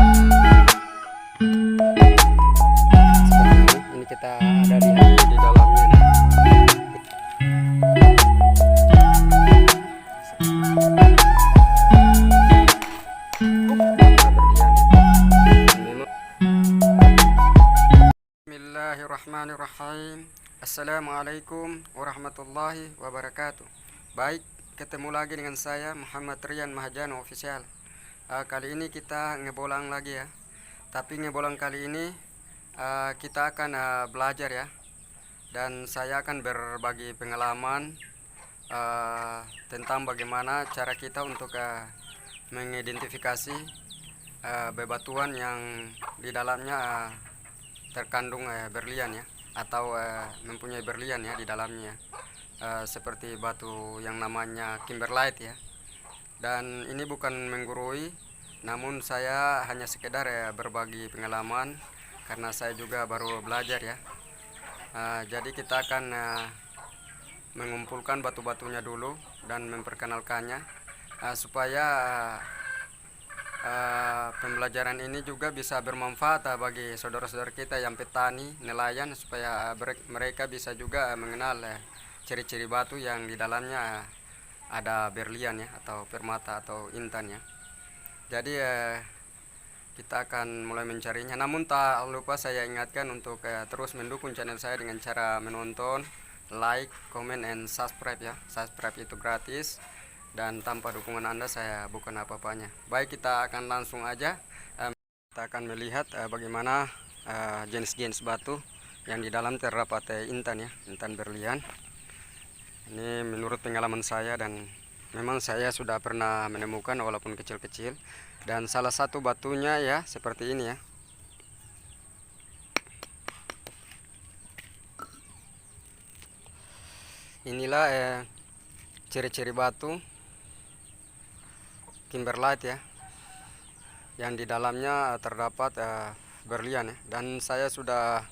Ini kita ada lihat di dalamnya nih. Bismillahirrahmanirrahim. Assalamualaikum warahmatullahi wabarakatuh. Baik, ketemu lagi dengan saya Muhammad Rian Mahjano Official. Kali ini kita ngebolang lagi ya. Tapi ngebolang kali ini kita akan belajar ya. Dan saya akan berbagi pengalaman tentang bagaimana cara kita untuk mengidentifikasi bebatuan yang di dalamnya terkandung berlian ya, atau mempunyai berlian ya di dalamnya, seperti batu yang namanya kimberlite ya. Dan ini bukan menggurui, namun saya hanya sekedar berbagi pengalaman karena saya juga baru belajar ya. Jadi kita akan mengumpulkan batu-batunya dulu dan memperkenalkannya, supaya pembelajaran ini juga bisa bermanfaat bagi saudara-saudara kita yang petani, nelayan, supaya mereka bisa juga mengenal ciri-ciri batu yang di dalamnya ada berlian ya, atau permata atau intan ya. Jadi kita akan mulai mencarinya. Namun tak lupa saya ingatkan untuk terus mendukung channel saya dengan cara menonton, like, comment, and subscribe ya. Subscribe itu gratis, dan tanpa dukungan Anda saya bukan apa-apanya. Baik, kita akan langsung aja. Kita akan melihat bagaimana jenis-jenis batu yang di dalam terdapat intan ya, intan berlian. Ini menurut pengalaman saya, dan memang saya sudah pernah menemukan walaupun kecil-kecil. Dan salah satu batunya ya seperti ini ya. Inilah ciri-ciri batu kimberlite ya, yang di dalamnya terdapat berlian ya. Dan saya sudah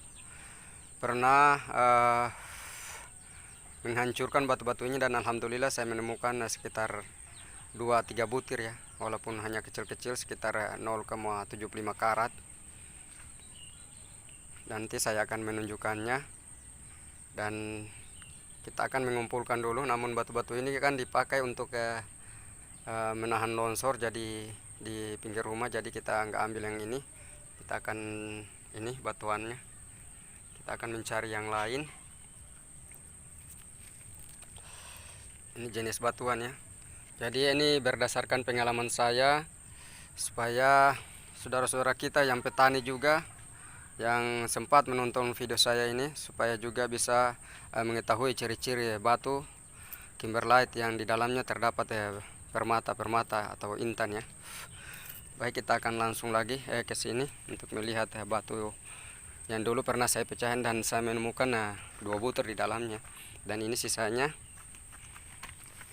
pernah menghancurkan batu-batu ini, dan alhamdulillah saya menemukan sekitar 2-3 butir ya, walaupun hanya kecil-kecil, sekitar 0,75 karat. Nanti saya akan menunjukkannya, dan kita akan mengumpulkan dulu. Namun batu-batu ini kan dipakai untuk menahan longsor, jadi di pinggir rumah, jadi kita nggak ambil yang ini. Kita akan ini batuannya, kita akan mencari yang lain. Ini jenis batuan ya. Jadi ini berdasarkan pengalaman saya, supaya saudara-saudara kita yang petani juga yang sempat menonton video saya ini, supaya juga bisa mengetahui ciri-ciri batu kimberlite yang di dalamnya terdapat permata-permata atau intan ya. Baik, kita akan langsung lagi ke sini untuk melihat batu yang dulu pernah saya pecahin, dan saya menemukan 2 butir di dalamnya. Dan ini sisanya.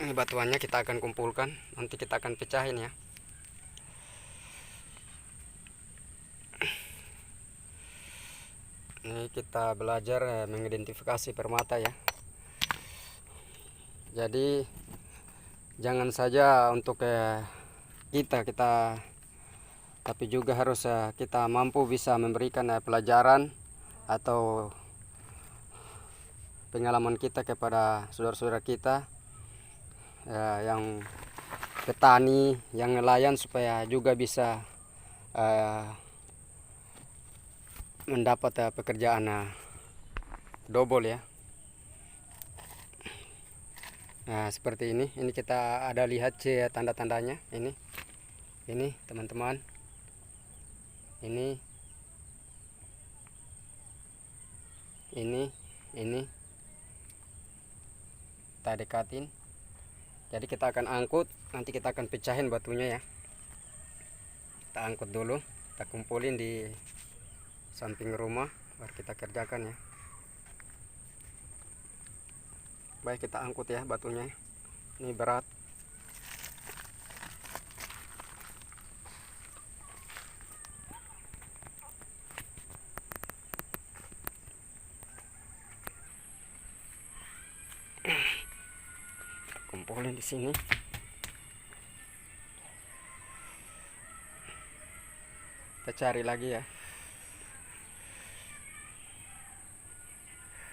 Ini batuannya kita akan kumpulkan, nanti kita akan pecahin ya. Ini kita belajar mengidentifikasi permata ya. Jadi jangan saja untuk kita tapi juga harus kita mampu bisa memberikan pelajaran atau pengalaman kita kepada saudara-saudara kita yang petani, yang nelayan, supaya juga bisa mendapat pekerjaan double ya. Nah, seperti ini. Ini kita ada lihat tanda-tandanya. Ini teman-teman. Ini. Kita dekatin. Jadi kita akan angkut, nanti kita akan pecahin batunya ya. Kita angkut dulu, kita kumpulin di samping rumah, baru kita kerjakan ya. Baik, kita angkut ya batunya. Ini berat. Kumpulin di sini. Kita cari lagi ya.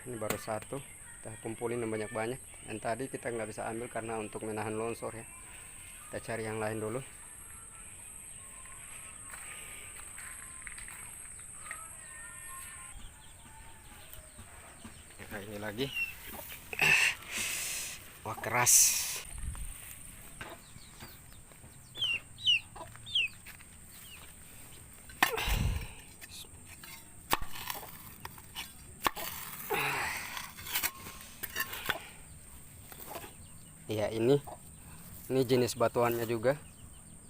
Ini baru satu, kita kumpulin yang banyak-banyak. Dan tadi kita nggak bisa ambil karena untuk menahan longsor ya. Kita cari yang lain dulu. Nah, ini lagi. Wah, keras. Ya, ini jenis batuannya juga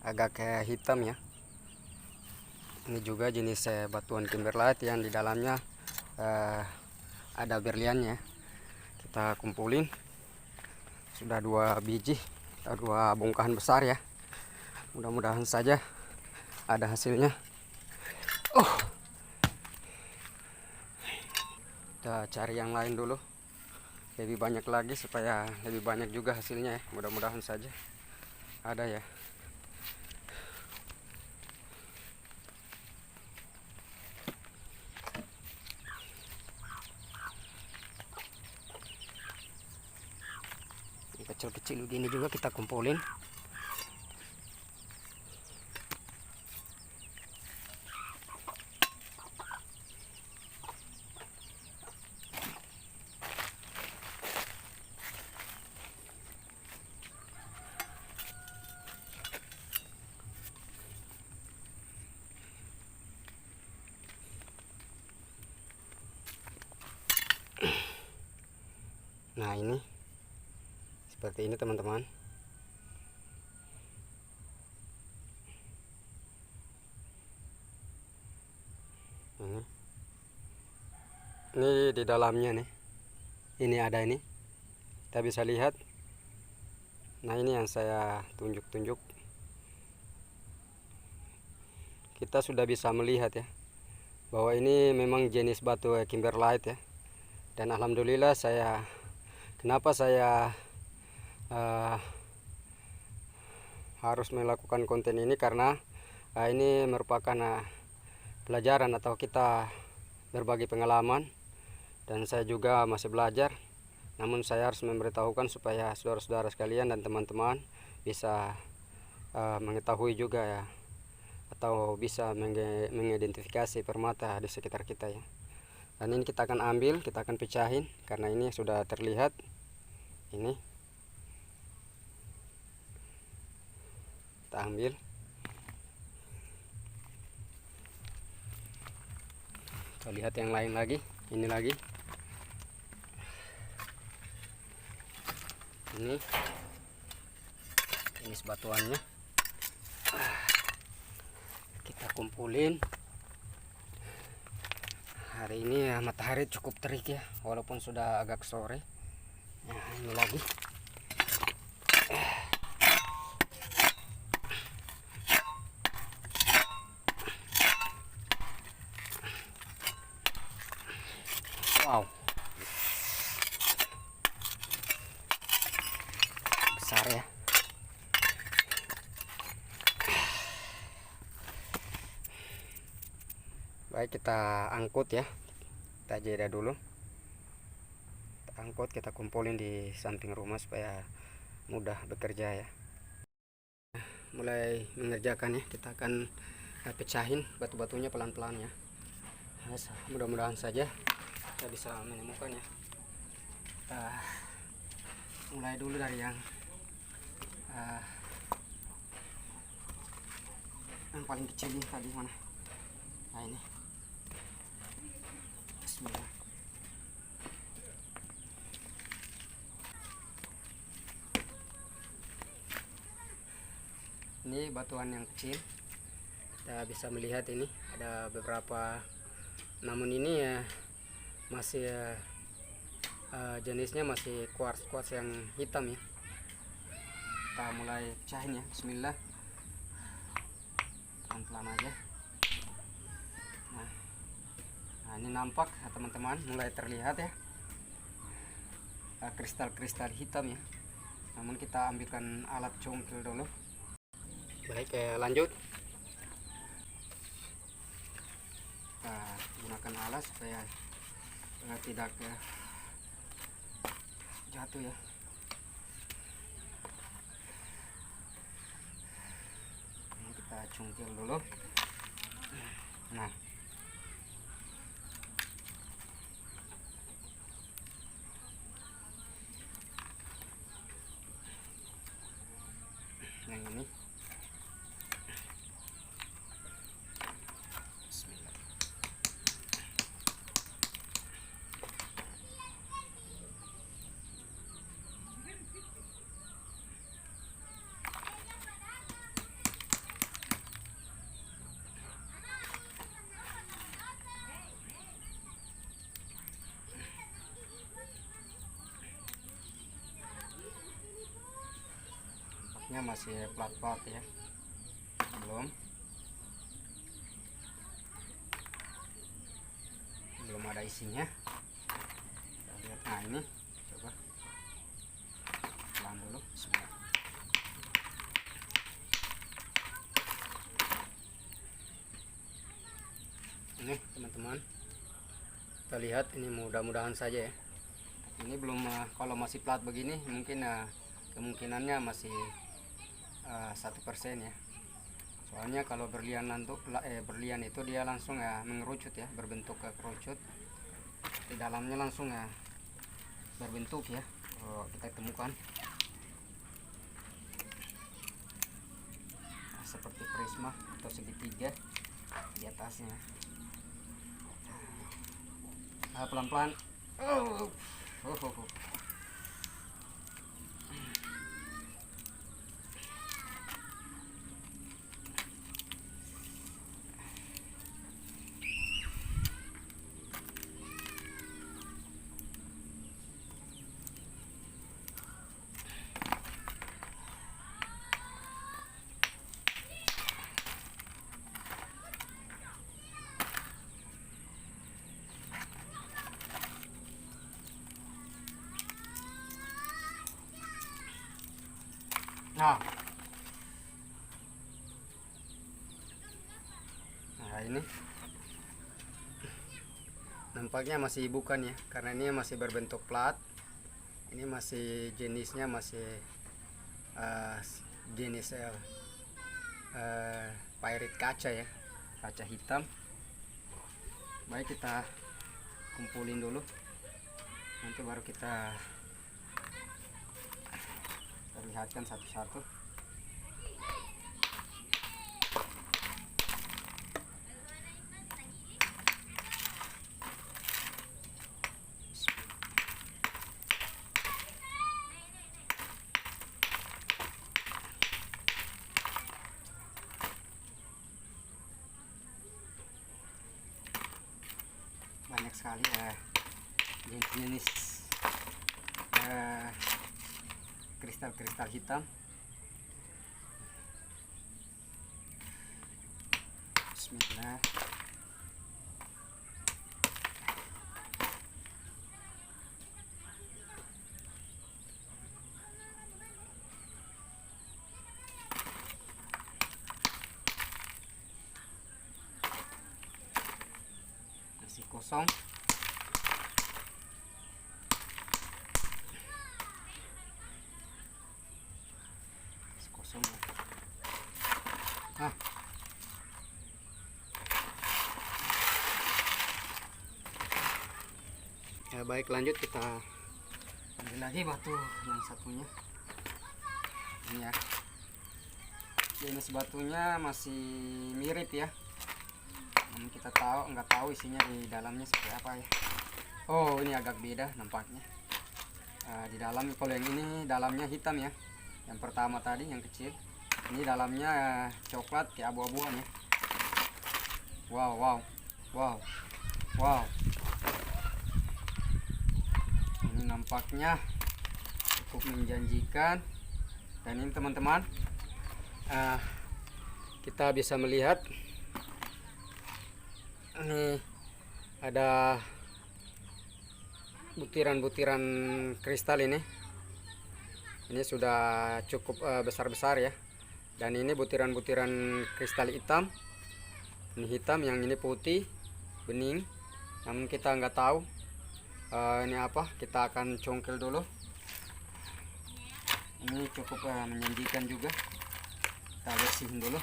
agak kayak hitam ya. Ini juga jenis batuan kimberlite yang di dalamnya ada berliannya. Kita kumpulin, sudah 2 biji atau 2 bongkahan besar ya. Mudah-mudahan saja ada hasilnya. Kita cari yang lain dulu, lebih banyak lagi supaya lebih banyak juga hasilnya ya. Mudah-mudahan saja ada ya. Kecil-kecil begini juga kita kumpulin. Nah, ini seperti ini teman-teman. Ini di dalamnya nih. Ini ada ini. Kita bisa lihat. Nah, ini yang saya tunjuk-tunjuk. Kita sudah bisa melihat ya bahwa ini memang jenis batu kimberlite ya. Dan alhamdulillah kenapa saya harus melakukan konten ini karena ini merupakan pelajaran atau kita berbagi pengalaman, dan saya juga masih belajar. Namun saya harus memberitahukan supaya saudara-saudara sekalian dan teman-teman bisa mengetahui juga ya, atau bisa mengidentifikasi permata di sekitar kita ya. Dan ini kita akan ambil, kita akan pecahin karena ini sudah terlihat. Ini kita ambil. Kita lihat yang lain lagi. Ini lagi. Ini jenis batuannya. Kita kumpulin. Hari ini ya matahari cukup terik ya, walaupun sudah agak sore. Nah, ini lagi. Wow, besar ya. Baik, kita angkut ya. Kita jeda dulu. Kita angkut, kita kumpulin di samping rumah supaya mudah bekerja ya. Mulai mengerjakan ya. Kita akan pecahin batu-batunya pelan-pelan ya. Mudah-mudahan saja kita bisa menemukan ya. Kita mulai dulu dari yang paling kecil ini tadi mana? Nah, ini. Bismillah. Ini batuan yang kecil. Kita bisa melihat ini ada beberapa, namun ini ya masih jenisnya masih quartz yang hitam ya. Kita mulai pecahin ya. Bismillah. Pelan-pelan aja. Nah, ini nampak teman-teman, mulai terlihat ya kristal-kristal hitam ya. Namun kita ambilkan alat congkel dulu. Baik, lanjut. alas supaya tidak jatuh ya. Ini kita cungkil dulu. Nah, yang ini Bismillah. Nampaknya masih plat-plat ya, belum ada isinya. Kita lihat. Nah, ini coba pelan dulu. Bismillah. Ini teman-teman, kita lihat. Ini mudah-mudahan saja ya. Ini belum kalau masih plat begini mungkin kemungkinannya masih 1% ya. Soalnya kalau berlian itu dia langsung mengerucut ya, berbentuk kerucut di dalamnya, langsung berbentuk ya kalau kita temukan seperti prisma atau segitiga di atasnya. Pelan-pelan. Nah, ini nampaknya masih bukan ya, karena ini masih berbentuk plat. Ini masih jenisnya masih jenis pairit kaca ya, kaca hitam. Baik, kita kumpulin dulu, nanti baru kita perlihatkan satu-satu. Banyak sekali jenis kristal-kristal hitam. Bismillah. Masih kosong. Nah, ya baik, lanjut kita ambil lagi batu yang satunya. Ini ya, jenis batunya masih mirip ya, namun kita nggak tahu isinya di dalamnya seperti apa ya. Oh, ini agak beda nampaknya. Di dalam, kalau yang ini dalamnya hitam ya, yang pertama tadi yang kecil. Ini dalamnya coklat kayak abu-abuan ya. Wow. Ini nampaknya cukup menjanjikan. Dan ini teman-teman, kita bisa melihat ini ada butiran-butiran kristal ini. Ini sudah cukup besar-besar ya. Dan ini butiran-butiran kristal hitam. Ini hitam, yang ini putih bening. namun kita nggak tahu ini apa. Kita akan congkel dulu. Ini cukup menjanjikan juga. Kita bersihin dulu.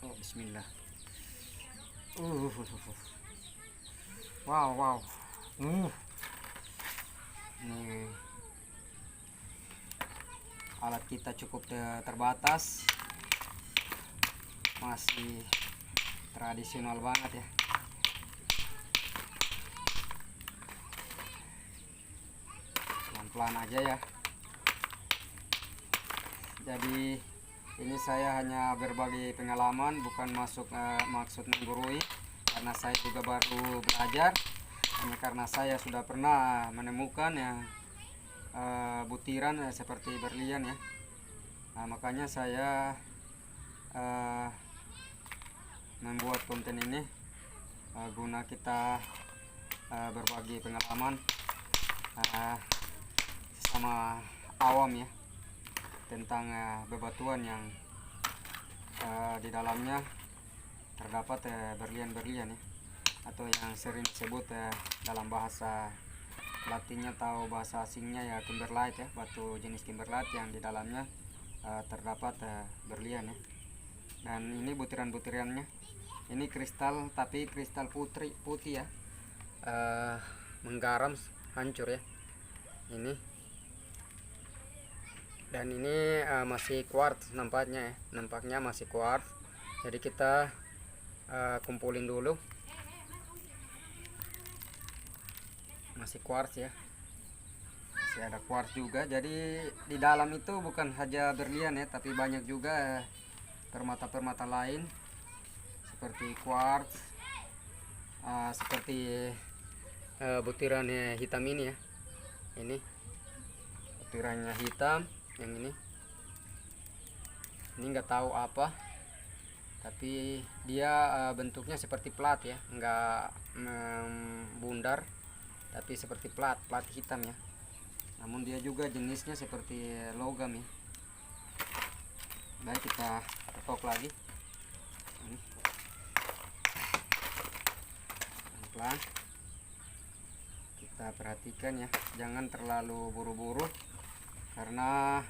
Oh, bismillah. Wow. Ini alat kita cukup terbatas, masih tradisional banget ya. Pelan-pelan aja ya. Jadi ini saya hanya berbagi pengalaman, bukan maksud menggurui, karena saya juga baru belajar. Hanya karena saya sudah pernah menemukan ya butiran seperti berlian ya. Makanya saya membuat konten ini guna kita berbagi pengalaman sesama awam ya, tentang bebatuan yang di dalamnya terdapat berlian-berlian ya, atau yang sering disebut dalam bahasa Latinnya atau bahasa asingnya ya kimberlite ya, batu jenis kimberlite yang di dalamnya terdapat berlian ya. Dan ini butiran-butirannya, ini kristal, tapi kristal putih ya, menggaram hancur ya ini. Dan ini masih quartz nampaknya ya, nampaknya masih quartz. Jadi kita kumpulin dulu. Masih quartz ya, masih ada quartz juga. Jadi di dalam itu bukan saja berlian ya, tapi banyak juga permata-permata lain seperti quartz, seperti butiran hitam ini ya. Ini butirannya hitam yang ini nggak tahu apa, tapi dia bentuknya seperti plat ya, nggak membundar, tapi seperti plat hitam ya. Namun dia juga jenisnya seperti logam ya. Baik, kita ketok lagi. Ini pelan-pelan kita perhatikan ya, jangan terlalu buru-buru, karena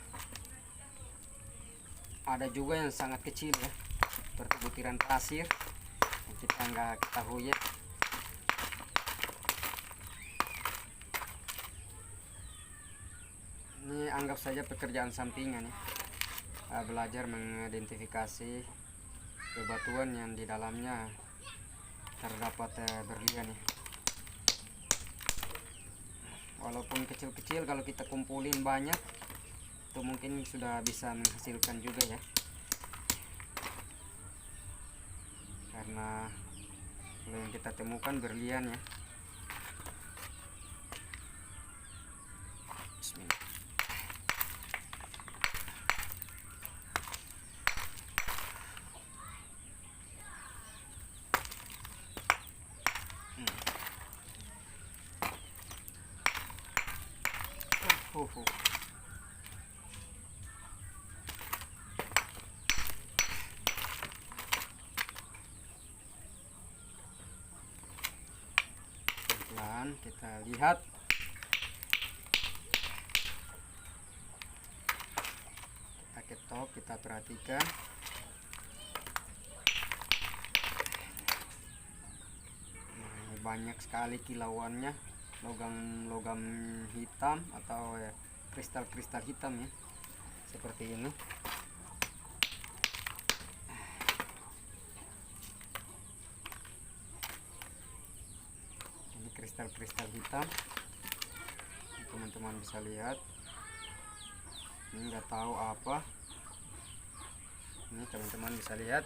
ada juga yang sangat kecil ya, seperti butiran pasir yang kita nggak ketahui ya. Ini anggap saja pekerjaan sampingan ya, belajar mengidentifikasi bebatuan yang di dalamnya terdapat berlian ya. Walaupun kecil-kecil, kalau kita kumpulin banyak itu mungkin sudah bisa menghasilkan juga ya, karena kalau yang kita temukan berlian ya. Bismillah. Pelan kita lihat. Kita ketok, kita perhatikan. Nah, banyak sekali kilauannya, logam hitam atau ya, kristal hitam ya, seperti ini. Ini kristal hitam, teman-teman bisa lihat. Ini nggak tahu apa. Ini teman-teman bisa lihat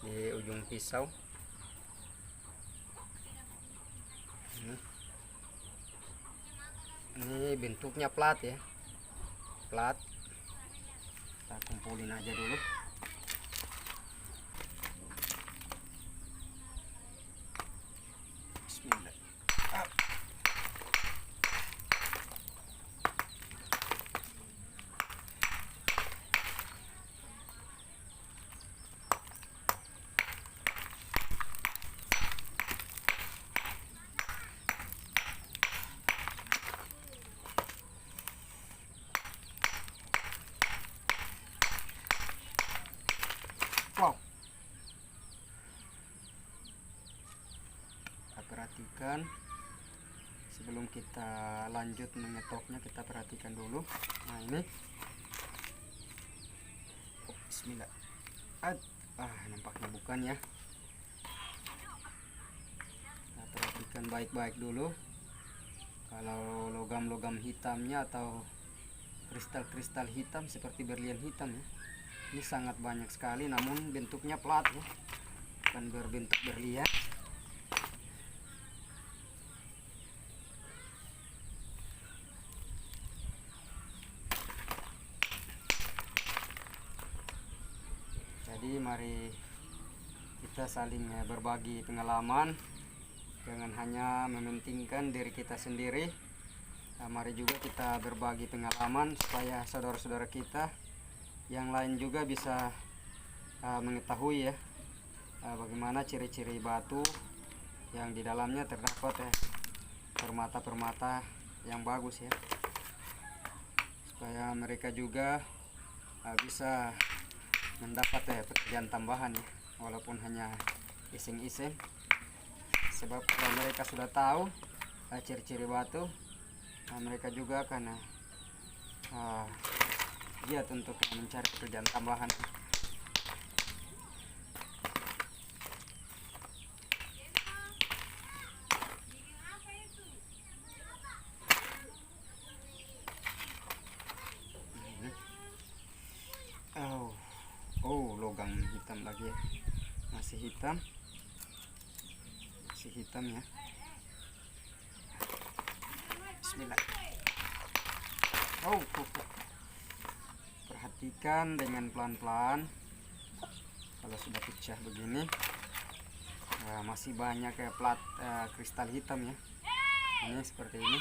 di ujung pisau. Ini bentuknya plat ya, plat. Kita kumpulin aja dulu. Bismillah. perhatikan sebelum kita lanjut mengetoknya, kita perhatikan dulu. Nah ini, oh, bismillah. Nampaknya bukan ya. Kita perhatikan baik-baik dulu. Kalau logam-logam hitamnya atau kristal-kristal hitam seperti berlian hitam ya, ini sangat banyak sekali, namun bentuknya plat ya, bukan berbentuk berlian. Jadi mari kita saling berbagi pengalaman, jangan hanya mementingkan diri kita sendiri. Mari juga kita berbagi pengalaman supaya saudara-saudara kita yang lain juga bisa mengetahui ya, bagaimana ciri-ciri batu yang di dalamnya terdapat ya permata-permata yang bagus ya, supaya mereka juga bisa mendapat pekerjaan tambahan ya, walaupun hanya iseng-iseng. Sebab kalau mereka sudah tahu ciri-ciri batu, mereka juga akan giat untuk mencari pekerjaan tambahan. Logam hitam lagi ya, masih hitam ya. Bismillah. Perhatikan dengan pelan-pelan. Kalau sudah pecah begini, masih banyak plat kristal hitam ya. Ini seperti ini.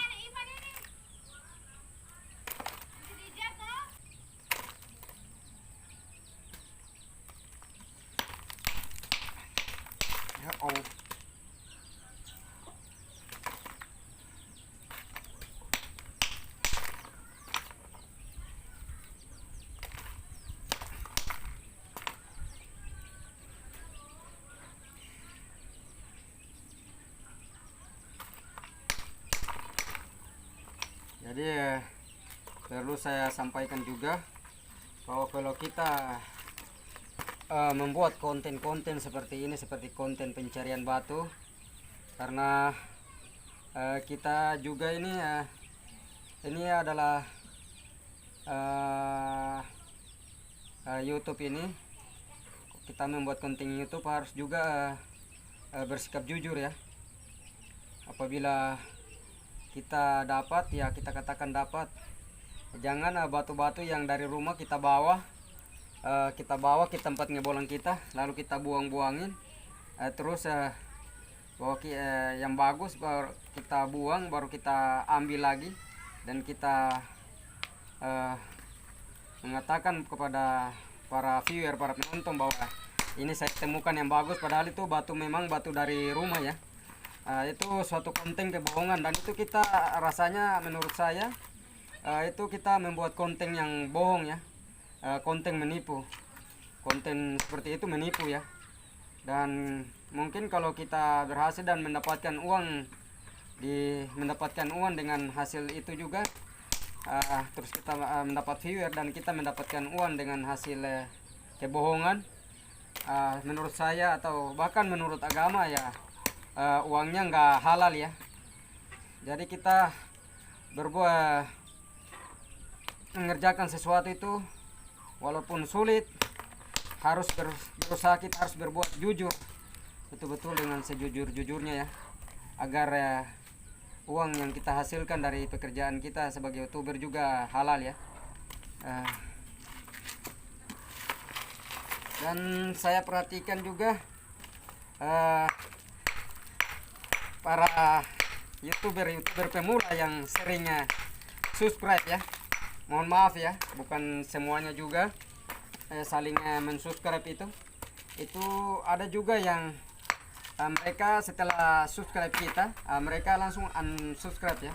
Jadi perlu saya sampaikan juga bahwa kalau kita membuat konten-konten seperti ini, seperti konten pencarian batu, karena kita juga ini adalah YouTube ini, kita membuat konten YouTube harus juga bersikap jujur ya. Apabila kita dapat ya kita katakan dapat, jangan batu-batu yang dari rumah kita bawa ke tempat ngebolang kita, lalu kita buang-buangin, terus yang bagus baru kita buang, baru kita ambil lagi, dan kita mengatakan kepada para viewer, para penonton bahwa ini saya temukan yang bagus, padahal itu batu memang batu dari rumah ya. Itu suatu konten kebohongan, dan itu kita rasanya menurut saya itu kita membuat konten yang bohong ya, konten menipu, konten seperti itu menipu ya. Dan mungkin kalau kita berhasil dan mendapatkan uang dengan hasil itu juga, terus kita mendapat viewer dan kita mendapatkan uang dengan hasil kebohongan, menurut saya atau bahkan menurut agama ya, uangnya nggak halal ya. Jadi kita mengerjakan sesuatu itu walaupun sulit, harus berusaha, kita harus berbuat jujur, betul-betul dengan sejujur-jujurnya ya, agar uang yang kita hasilkan dari pekerjaan kita sebagai YouTuber juga halal ya. Dan saya perhatikan juga para youtuber pemula yang seringnya subscribe ya, mohon maaf ya, bukan semuanya juga saling mensubscribe. Itu ada juga yang mereka setelah subscribe kita, mereka langsung unsubscribe ya.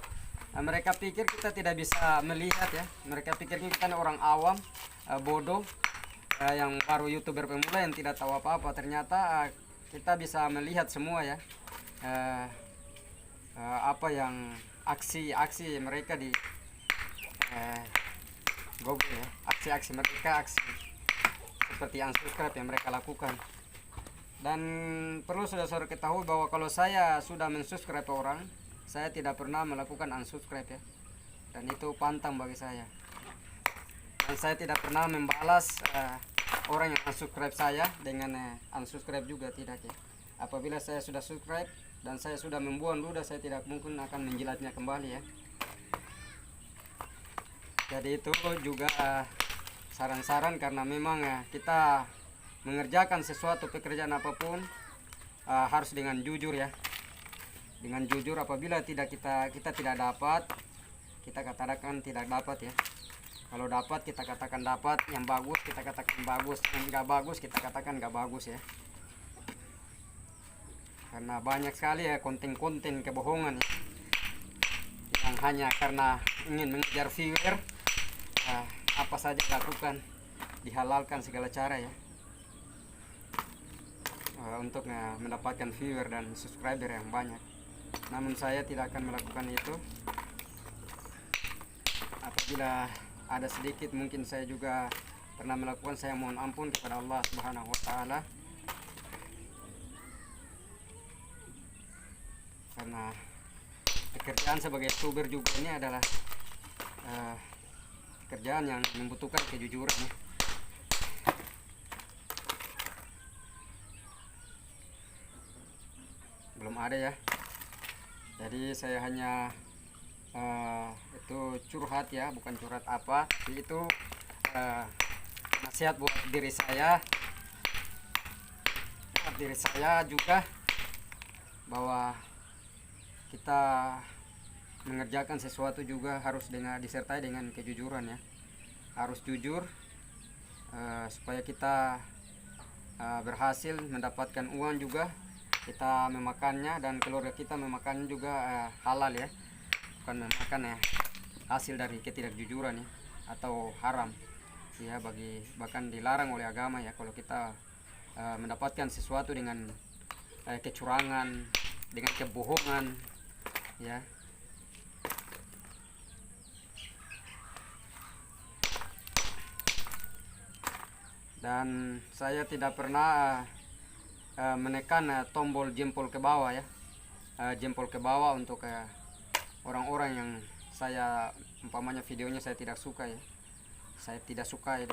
Mereka pikir kita tidak bisa melihat ya, mereka pikir kita orang awam, bodoh, yang baru youtuber pemula yang tidak tahu apa-apa. Ternyata kita bisa melihat semua ya. apa yang aksi-aksi mereka di Google ya, aksi-aksi mereka, aksi seperti unsubscribe yang mereka lakukan. Dan perlu saudara-saudara ketahui bahwa kalau saya sudah mensubscribe orang, saya tidak pernah melakukan unsubscribe ya, dan itu pantang bagi saya. Dan saya tidak pernah membalas orang yang unsubscribe saya dengan unsubscribe juga, tidak ya. Apabila saya sudah subscribe dan saya sudah membuang ludah, saya tidak mungkin akan menjilatnya kembali ya. Jadi itu juga saran-saran, karena memang kita mengerjakan sesuatu pekerjaan apapun harus dengan jujur ya. Dengan jujur, apabila kita tidak dapat, kita katakan tidak dapat ya. Kalau dapat kita katakan dapat, yang bagus kita katakan bagus, yang enggak bagus kita katakan enggak bagus ya. Karena banyak sekali ya konten-konten kebohongan ya, yang hanya karena ingin mengejar viewer, apa saja lakukan, dihalalkan segala cara ya, untuk mendapatkan viewer dan subscriber yang banyak. Namun saya tidak akan melakukan itu. Apabila ada sedikit mungkin saya juga pernah melakukan, saya mohon ampun kepada Allah Subhanahu wa taala. Karena pekerjaan sebagai youtuber juga ini adalah pekerjaan yang membutuhkan kejujuran. Belum ada ya. Jadi saya hanya itu curhat ya, bukan curhat apa, tapi itu nasihat buat diri saya juga, bahwa kita mengerjakan sesuatu juga harus disertai dengan kejujuran ya. Harus jujur supaya kita berhasil mendapatkan uang juga, kita memakannya dan keluarga kita memakannya juga halal ya, bukan memakan ya hasil dari ketidakjujuran ya, atau haram ya, bahkan dilarang oleh agama ya kalau kita mendapatkan sesuatu dengan kecurangan, dengan kebohongan ya. Dan saya tidak pernah menekan tombol jempol ke bawah ya, jempol ke bawah untuk orang-orang yang saya umpamanya videonya saya tidak suka ya, saya tidak suka ya,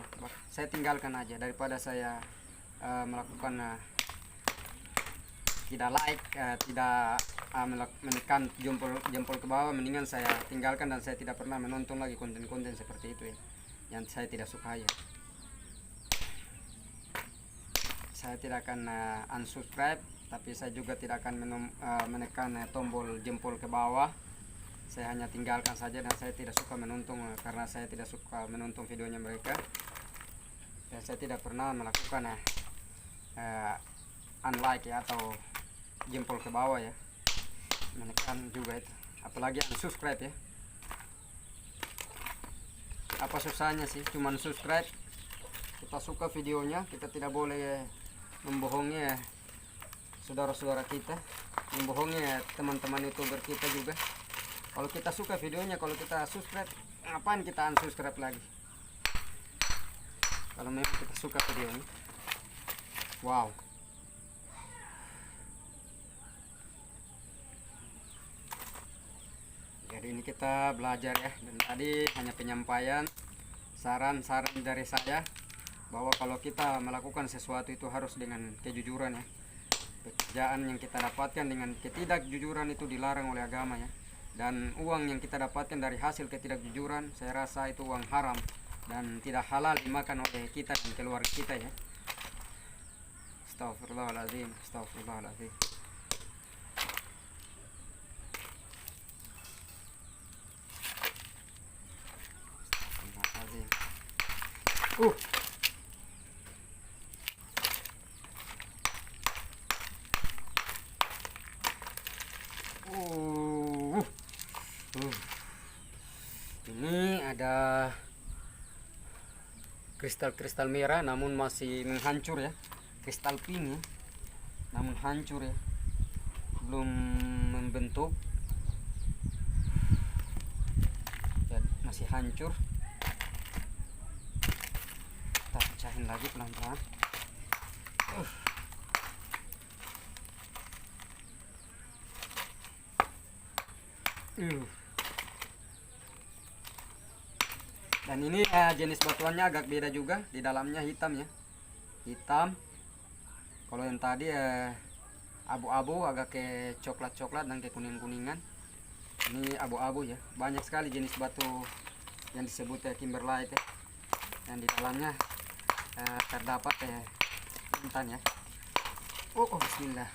saya tinggalkan aja, daripada saya melakukan tidak like, tidak menekan jempol ke bawah, mendingan saya tinggalkan dan saya tidak pernah menonton lagi konten-konten seperti itu ya, yang saya tidak suka ya. Saya tidak akan unsubscribe, tapi saya juga tidak akan menekan tombol jempol ke bawah. Saya hanya tinggalkan saja, dan saya tidak suka menonton karena saya tidak suka menonton videonya mereka. Dan saya tidak pernah melakukan unlike ya, atau jempol ke bawah ya, menekan juga itu, apalagi unsubscribe ya. Apa susahnya sih, cuman subscribe. Kita suka videonya, kita tidak boleh membohongi saudara-saudara kita, membohongi teman-teman youtuber kita juga. Kalau kita suka videonya, kalau kita subscribe, ngapain kita unsubscribe lagi kalau memang kita suka videonya? Wow. Jadi ini kita belajar ya, dan tadi hanya penyampaian saran-saran dari saya, bahwa kalau kita melakukan sesuatu itu harus dengan kejujuran ya. Pekerjaan yang kita dapatkan dengan ketidakjujuran itu dilarang oleh agama ya. Dan uang yang kita dapatkan dari hasil ketidakjujuran, saya rasa itu uang haram dan tidak halal dimakan oleh kita dan keluarga kita ya. Astagfirullahaladzim, astagfirullahaladzim. Astagfirullahaladzim. Ini ada kristal-kristal merah namun masih menghancur ya, kristal pink ya, namun hancur ya, belum membentuk. masih hancur. Kita pecahin lagi pelan-pelan. Dan ini jenis batuannya agak beda juga, di dalamnya hitam ya, hitam. Kalau yang tadi abu-abu, agak ke coklat-coklat dan ke kuning-kuningan. Ini abu-abu ya. Banyak sekali jenis batu yang disebut kimberlite ya, yang di dalamnya terdapat intan ya. Bismillah.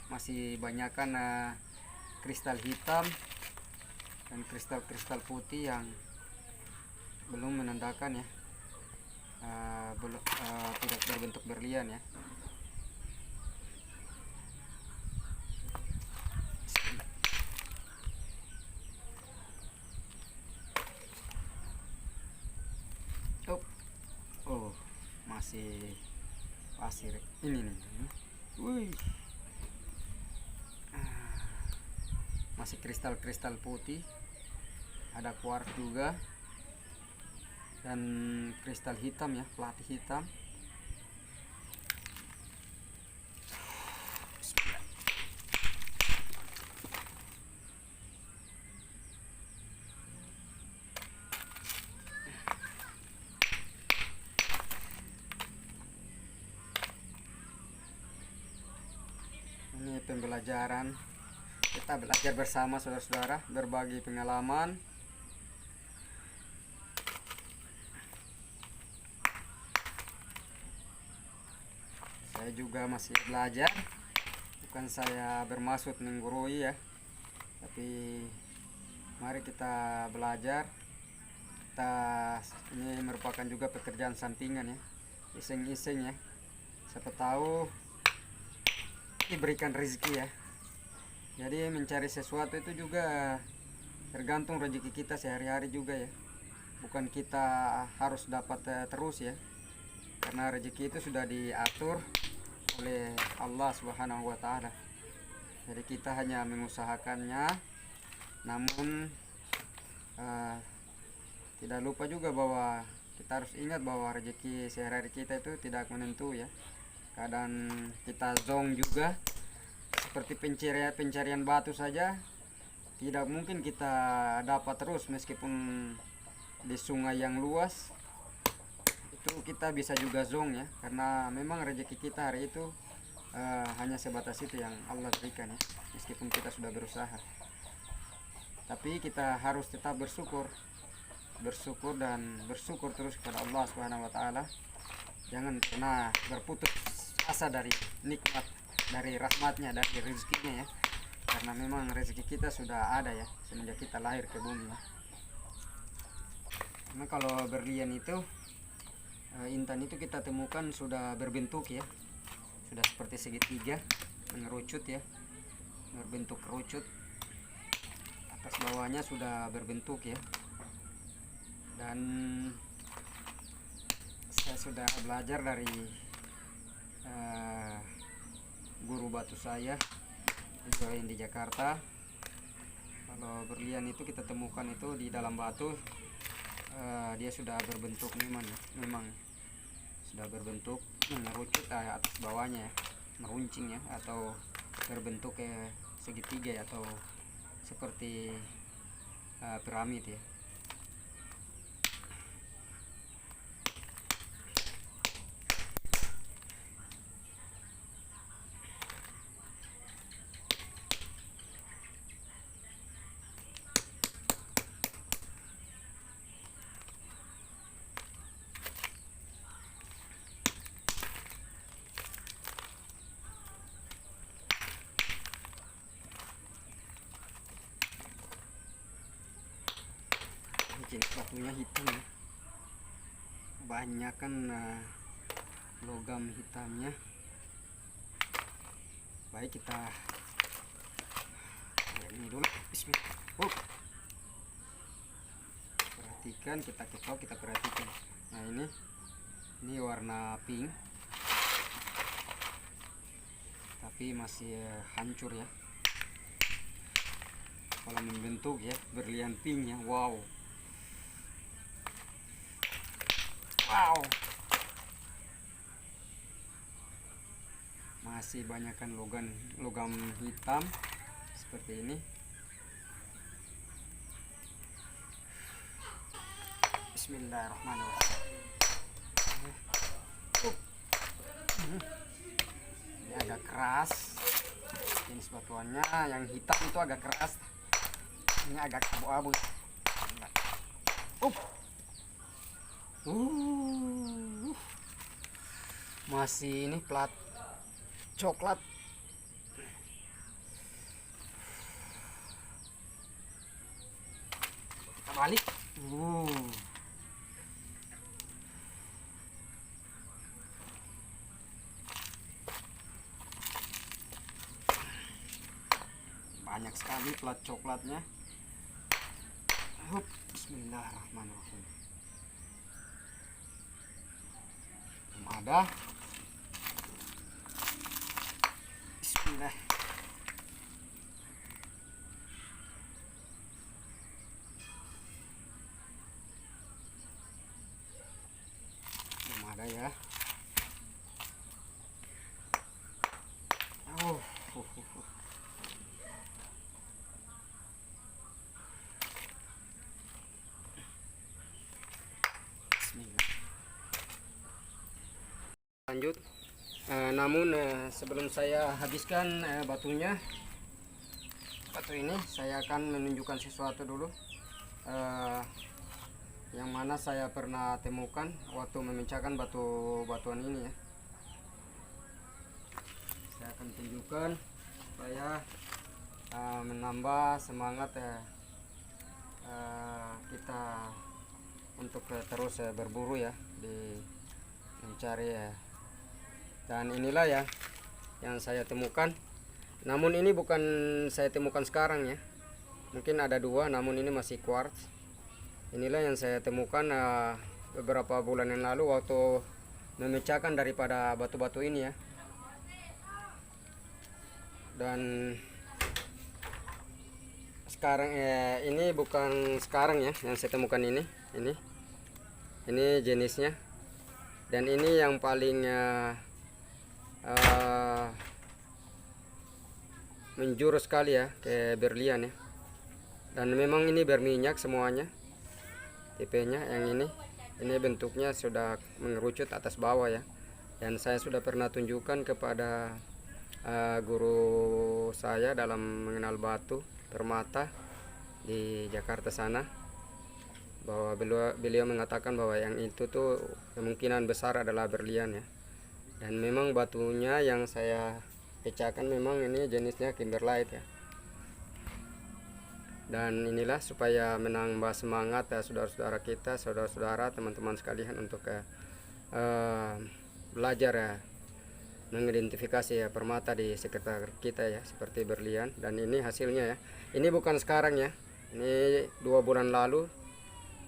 Masih banyakkan kristal hitam dan kristal-kristal putih yang belum menandakan ya, tidak berbentuk berlian ya. Masih pasir ini nih. Masih kristal-kristal putih, ada quartz juga, dan kristal hitam ya, pelatih hitam. Ini pembelajaran, kita belajar bersama saudara-saudara, berbagi pengalaman. Saya juga masih belajar, bukan saya bermaksud menggurui ya, tapi mari kita belajar. Ini merupakan juga pekerjaan sampingan ya, iseng-iseng ya, siapa tahu diberikan rezeki ya. Jadi mencari sesuatu itu juga tergantung rezeki kita sehari-hari juga ya, bukan kita harus dapat terus ya, karena rezeki itu sudah diatur oleh Allah Subhanahu wa Ta'ala. Jadi kita hanya mengusahakannya, namun tidak lupa juga bahwa kita harus ingat bahwa rezeki sehari-hari kita itu tidak menentu ya. Kadang kita zong juga, seperti pencarian batu saja tidak mungkin kita dapat terus, meskipun di sungai yang luas itu kita bisa juga zong ya, karena memang rezeki kita hari itu hanya sebatas itu yang Allah berikan ya, meskipun kita sudah berusaha. Tapi kita harus tetap bersyukur dan bersyukur terus kepada Allah Subhanahu wa Ta'ala. Jangan pernah berputus asa dari nikmat, dari rahmatnya, dari rezekinya ya, karena memang rezeki kita sudah ada ya semenjak kita lahir ke bumi ya. Karena kalau berlian itu intan itu kita temukan sudah berbentuk ya, sudah seperti segitiga, mengerucut ya, berbentuk kerucut, atas bawahnya sudah berbentuk ya. Dan saya sudah belajar dari guru batu saya yang di Jakarta. Kalau berlian itu kita temukan itu di dalam batu, dia sudah berbentuk memang sudah berbentuk mengerucut atas bawahnya ya, meruncing ya, atau berbentuk segitiga ya, atau seperti piramid ya. Jenis batunya hitam ya, banyak kan logam hitamnya. Baik, kita ini dulu. Bismillah. Perhatikan, kita ketok, kita perhatikan. Nah ini warna pink, tapi masih hancur ya. kalau membentuk ya berlian pink ya. Wow, wow, masih banyakkan logam hitam seperti ini. Bismillahirrahmanirrahim. Ini agak keras jenis batuannya, yang hitam itu agak keras, ini agak abu-abu. Masih ini plat coklat. Kita balik. Banyak sekali plat coklatnya. Bismillahirrahmanirrahim. Ada. Bismillah. Belum ada ya. Lanjut. Namun sebelum saya habiskan batu ini, saya akan menunjukkan sesuatu dulu yang mana saya pernah temukan waktu memecahkan batuan ini ya. Saya akan tunjukkan supaya menambah semangat kita untuk terus berburu ya, di mencari ya. Dan inilah ya yang saya temukan. Namun ini bukan saya temukan sekarang ya, mungkin ada dua, namun ini masih quartz. Inilah yang saya temukan beberapa bulan yang lalu waktu memecahkan daripada batu-batu ini ya. Dan sekarang ini bukan sekarang ya yang saya temukan ini jenisnya. Dan ini yang paling menjurus sekali ya ke berlian ya. Dan memang ini berminyak semuanya tipenya. Yang ini bentuknya sudah mengerucut atas bawah ya. Dan saya sudah pernah tunjukkan kepada guru saya dalam mengenal batu permata di Jakarta sana, bahwa beliau mengatakan bahwa yang itu tuh kemungkinan besar adalah berlian ya. Dan memang batunya yang saya pecahkan memang ini jenisnya kimberlite ya. Dan inilah supaya menambah semangat saudara-saudara kita, saudara-saudara, teman-teman sekalian untuk belajar ya, mengidentifikasi ya permata di sekitar kita ya, seperti berlian. Dan ini hasilnya ya. Ini bukan sekarang ya, ini 2 bulan lalu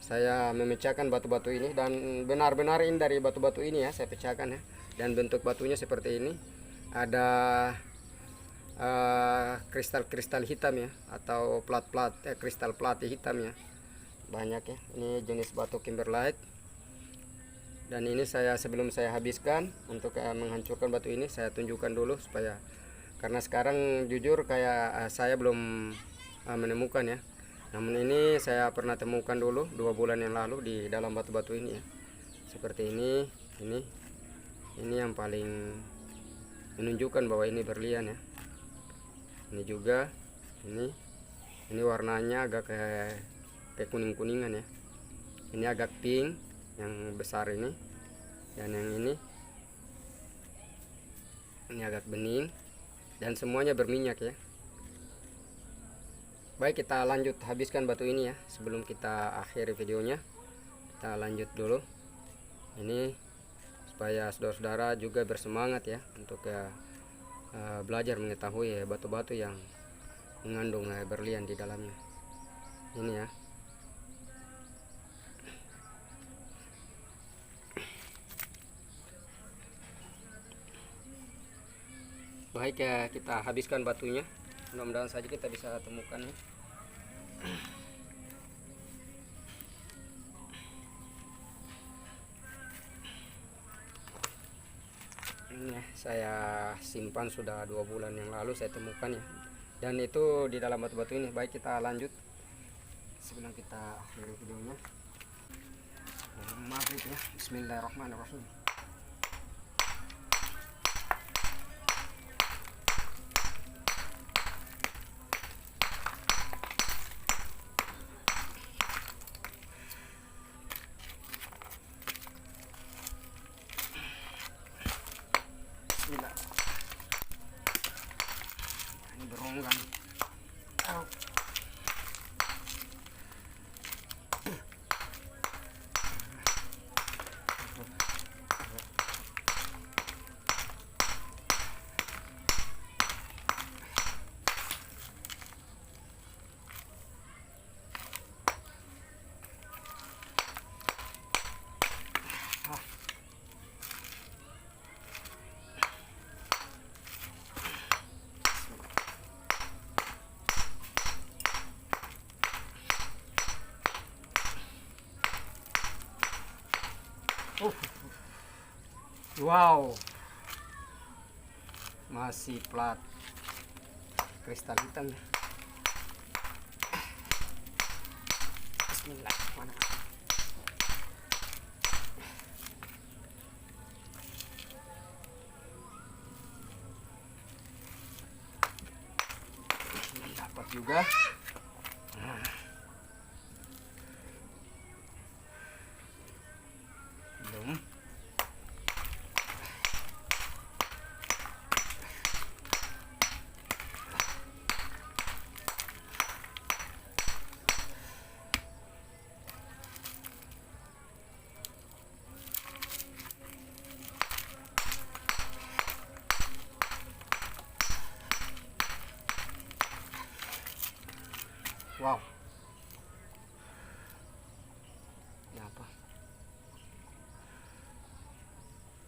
saya memecahkan batu-batu ini, dan benar-benar ini dari batu-batu ini ya saya pecahkan ya. Dan bentuk batunya seperti ini, ada kristal-kristal hitam ya, atau plat-plat kristal plat hitam ya, banyak ya. Ini jenis batu kimberlite. Dan ini sebelum saya habiskan untuk menghancurkan batu ini, saya tunjukkan dulu supaya, karena sekarang jujur kayak saya belum menemukan ya. Namun ini saya pernah temukan dulu 2 bulan yang lalu di dalam batu-batu ini ya. Seperti ini yang paling menunjukkan bahwa ini berlian ya. Ini juga ini warnanya agak kayak kuning-kuningan ya. Ini agak pink yang besar ini, dan yang ini agak bening, dan semuanya berminyak ya. Baik, kita lanjut habiskan batu ini ya. Sebelum kita akhiri videonya, kita lanjut dulu ini supaya saudara-saudara juga bersemangat ya untuk belajar mengetahui batu-batu yang mengandung berlian di dalamnya ini ya. Baik ya, kita habiskan batunya. Mudah-mudahan saja kita bisa temukan ya. Ini ya, saya simpan sudah 2 bulan yang lalu saya temukan ya, dan itu di dalam batu-batu ini. Baik, kita lanjut sebelum kita akhiri videonya. Maghrib ya, bismillahirrahmanirrahim. Bismillah. Ini beronggang. Wow, masih plat kristal hitam. Bismillah. Mana? Dapat juga. Belum. Wow, ini apa?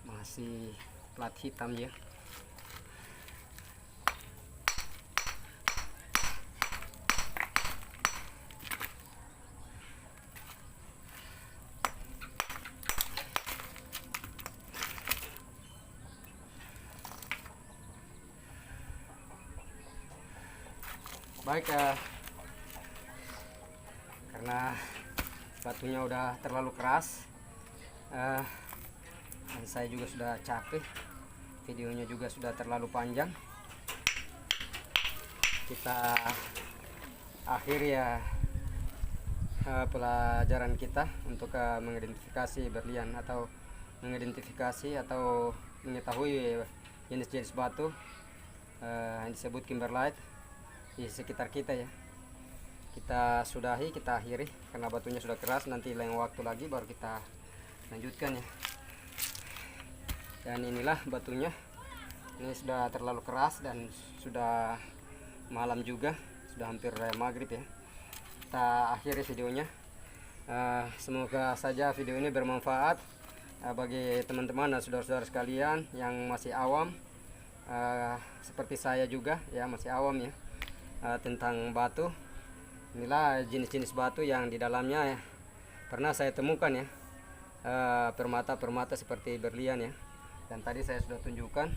Masih plat hitam ya. Baik, karena batunya udah terlalu keras, dan saya juga sudah capek, videonya juga sudah terlalu panjang, kita akhir ya pelajaran kita untuk mengidentifikasi berlian atau mengetahui jenis-jenis batu yang disebut kimberlite di sekitar kita ya. Kita sudahi, kita akhiri karena batunya sudah keras. Nanti lain waktu lagi baru kita lanjutkan ya. Dan inilah batunya, ini sudah terlalu keras dan sudah malam juga, sudah hampir maghrib ya. Kita akhiri videonya. Semoga saja video ini bermanfaat bagi teman-teman dan saudara-saudara sekalian yang masih awam, seperti saya juga ya, masih awam ya, tentang batu. Inilah jenis-jenis batu yang di dalamnya ya pernah saya temukan ya, permata-permata seperti berlian ya. Dan tadi saya sudah tunjukkan,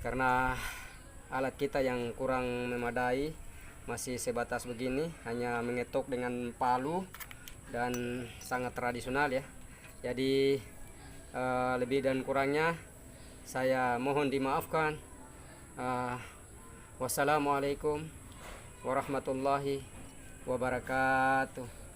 karena alat kita yang kurang memadai, masih sebatas begini, hanya mengetok dengan palu dan sangat tradisional ya. Jadi lebih dan kurangnya saya mohon dimaafkan. Wassalamualaikum warahmatullahi wabarakatuh.